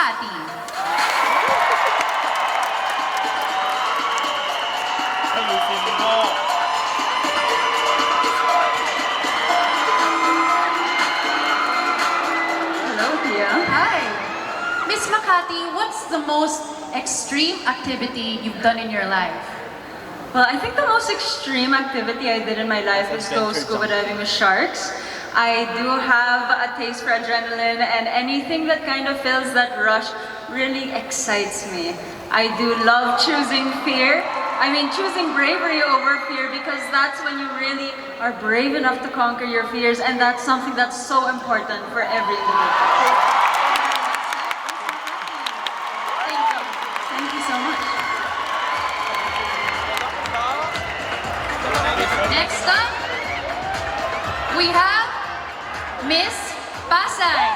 Makati. Hello, Tia. Hi. Miss Makati, what's the most extreme activity you've done in your life? Well, I think the most extreme activity I did in my life is go scuba diving with sharks. I do have a taste for adrenaline, and anything that kind of feels that rush really excites me. I do love choosing choosing bravery over fear, because that's when you really are brave enough to conquer your fears, and that's something that's so important for every individual. Thank you so much. Next up, we have Miss Pasay.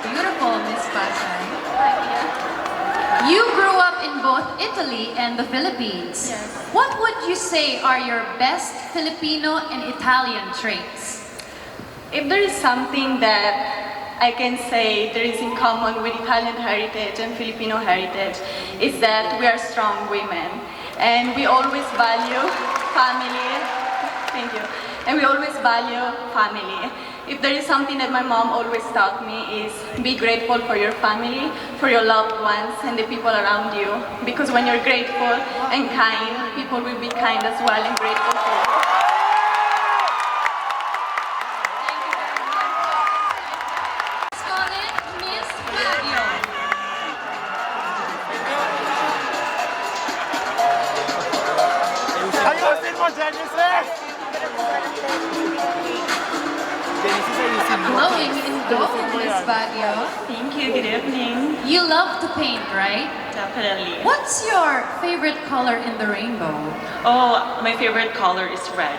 Beautiful, Miss Pasay. You grew up in both Italy and the Philippines. Yes. What would you say are your best Filipino and Italian traits? If there is something that I can say there is in common with Italian heritage and Filipino heritage, is that we are strong women, and we always value family. Thank you. And we always value family. If there is something that my mom always taught me, is be grateful for your family, for your loved ones, and the people around you. Because when you're grateful and kind, people will be kind as well and grateful for you. Let's call it Miss Baguio. Ayusin mo, Ghenesis! Glowing in gold, Miss Baguio. Thank you. Good evening. You love to paint, right? Definitely. What's your favorite color in the rainbow? Oh, my favorite color is red.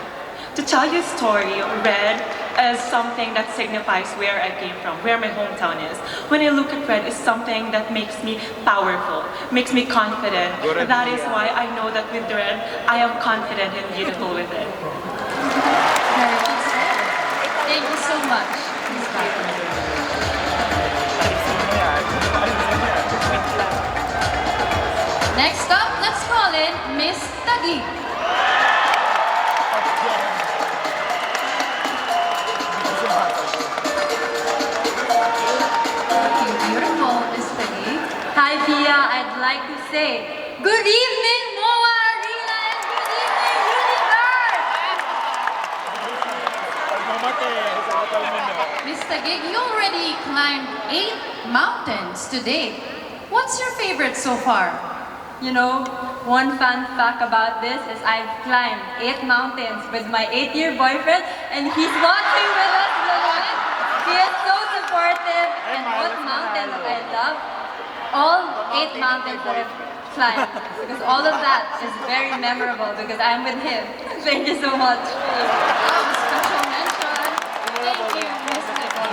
To tell you a story, red is something that signifies where I came from, where my hometown is. When I look at red, it's something that makes me powerful, makes me confident. That is why I know that with red, I am confident and beautiful with it. Very well said. Thank you so much, Miss Baguio. Next up, let's call in Miss Taguig. Looking beautiful, Miss Taguig. Hi, Pia. I'd like to say, good evening, Moa Arena, and good evening, universe! Miss Taguig, you already climbed 8 mountains today. What's your favorite so far? You know, one fun fact about this is I've climbed 8 mountains with my 8-year boyfriend, and he's watching with us tonight. He is so supportive, and what mountain that I love? All 8 mountains that I've climbed, because all of that is very memorable because I'm with him. Thank you so much. Special mention. Thank you, Miss Taguig.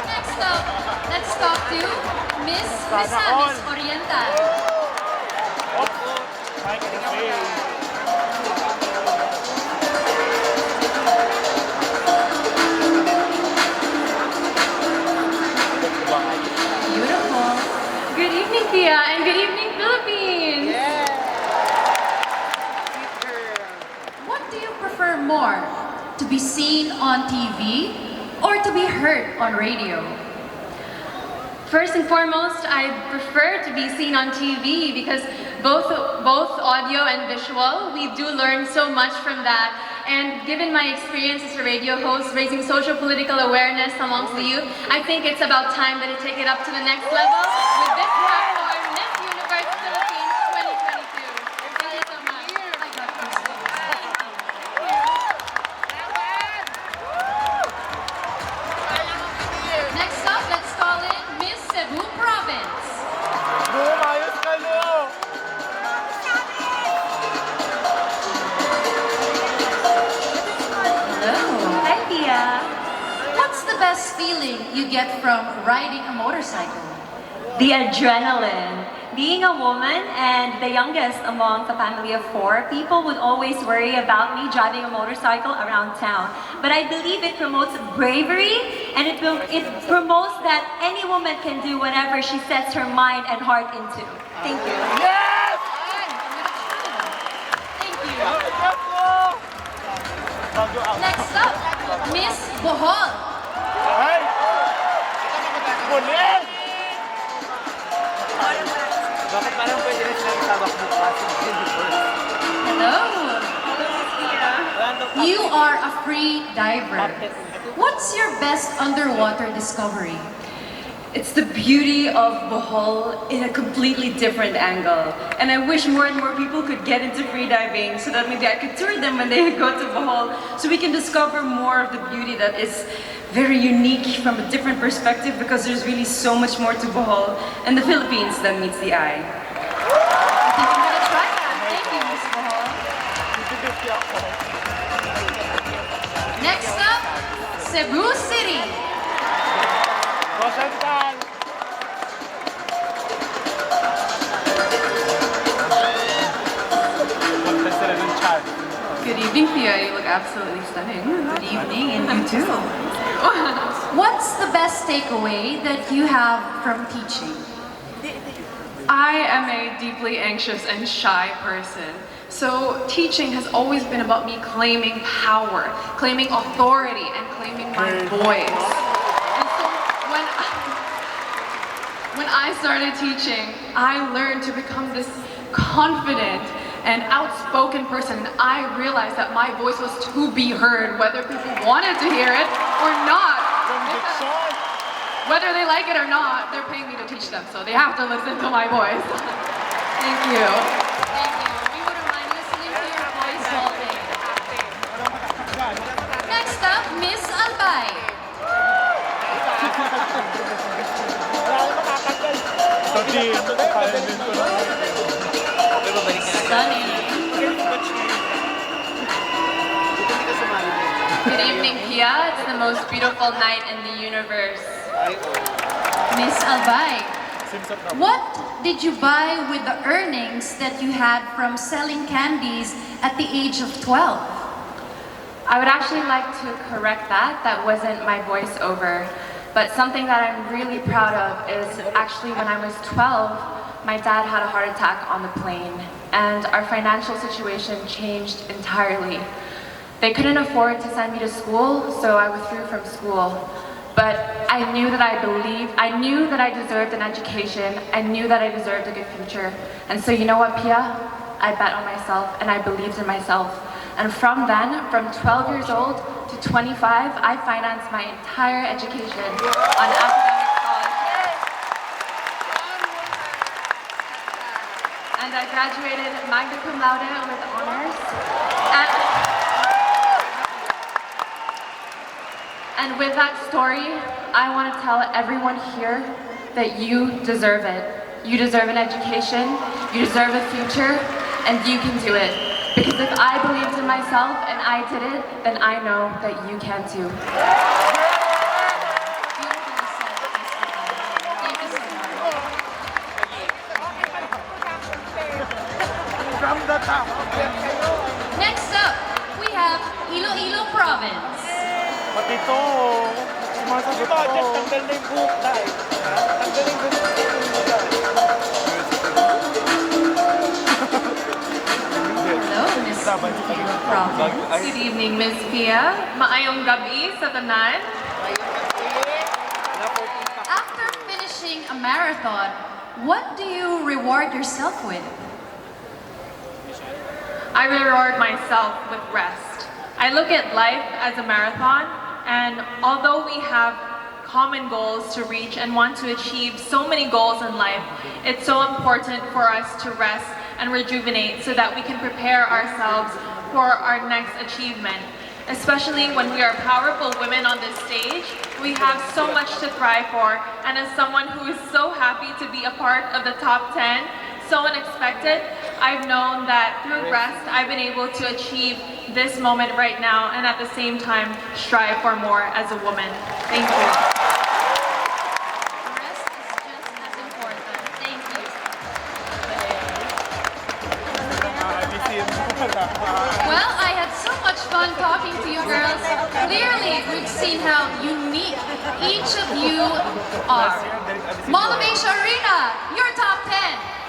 Next up, let's talk to Miss Misamis, Oriental. Beautiful. Good evening, Pia, and good evening, Philippines! What do you prefer more? To be seen on TV or to be heard on radio? First and foremost, I prefer to be seen on TV because both audio and visual, we do learn so much from that. And given my experience as a radio host, raising social political awareness amongst the youth, I think it's about time that I take it up to the next level with this platform, Miss Universe Philippines 2022. Thank you so much. I got goosebumps. Next up, let's call in Miss Cebu Province. Ayos ka, Lu! best feeling you get from riding a motorcycle? The adrenaline. being a woman and the youngest among the family of 4, people would always worry about me driving a motorcycle around town. But I believe it promotes bravery, and it promotes that any woman can do whatever she sets her mind and heart into. Thank you. Yes! Thank you. Baguio out. Next up, Miss Bohol. Ay! Muli! Bakit parang pwede na silang tawag mo kasi Hello. You are a free diver. What's your best underwater discovery? It's the beauty of Bohol in a completely different angle. And I wish more and more people could get into freediving so that maybe I could tour them when they go to Bohol so we can discover more of the beauty that is very unique from a different perspective, because there's really so much more to Bohol and the Philippines than meets the eye. I think I'm gonna try that. Thank you, Miss Bohol. Next up, Cebu City. Go, Chantal! Contest sila ng chat. Good evening, Pia. You look absolutely stunning. Good evening, and you too. What's the best takeaway that you have from teaching? I am a deeply anxious and shy person. So teaching has always been about me claiming power, claiming authority, and claiming my voice. And so when I started teaching, I learned to become this confident and outspoken person, and I realized that my voice was to be heard, whether people wanted to hear it or not. Whether they like it or not, they're paying me to teach them, so they have to listen to my voice. Thank you. Thank you. We wouldn't mind listening to your voice all day. Next up, Miss Albay. Stunning. Good evening, Pia. It's the most beautiful night in the universe. Miss Albay, what did you buy with the earnings that you had from selling candies at the age of 12? I would actually like to correct that. That wasn't my voiceover. But something that I'm really proud of is actually when I was 12, my dad had a heart attack on the plane, and our financial situation changed entirely. They couldn't afford to send me to school, so I withdrew from school. But I knew that I deserved an education. I knew that I deserved a good future. And so you know what, Pia? I bet on myself and I believed in myself. And from then, from 12 years old to 25, I financed my entire education on academic scholarships. And I graduated magna cum laude with honors. And with that story, I want to tell everyone here that you deserve it. You deserve an education, you deserve a future, and you can do it. Because if I believed in myself and I did it, then I know that you can too. Beautifully said, Miss Albay. Thank you so much. From the top. Next up, we have Iloilo Province. Pati ito. Sumasagot ko. Tanggal na yung buhok dahil. Tanggal na yung buhok Hello, Miss Iloilo Province. Good evening, Miss Pia. Maayong gabi sa tanan. After finishing a marathon, what do you reward yourself with? I reward myself with rest. I look at life as a marathon, and although we have common goals to reach and want to achieve so many goals in life, it's so important for us to rest and rejuvenate so that we can prepare ourselves for our next achievement. Especially when we are powerful women on this stage, we have so much to thrive for, and as someone who is so happy to be a part of the top 10, so unexpected, I've known that through rest, I've been able to achieve this moment right now, and at the same time, strive for more as a woman. Thank you. Rest is just as important. Thank you. Well, I had so much fun talking to you girls. Clearly, we've seen how unique each of you are. Motivation Arena, your top 10.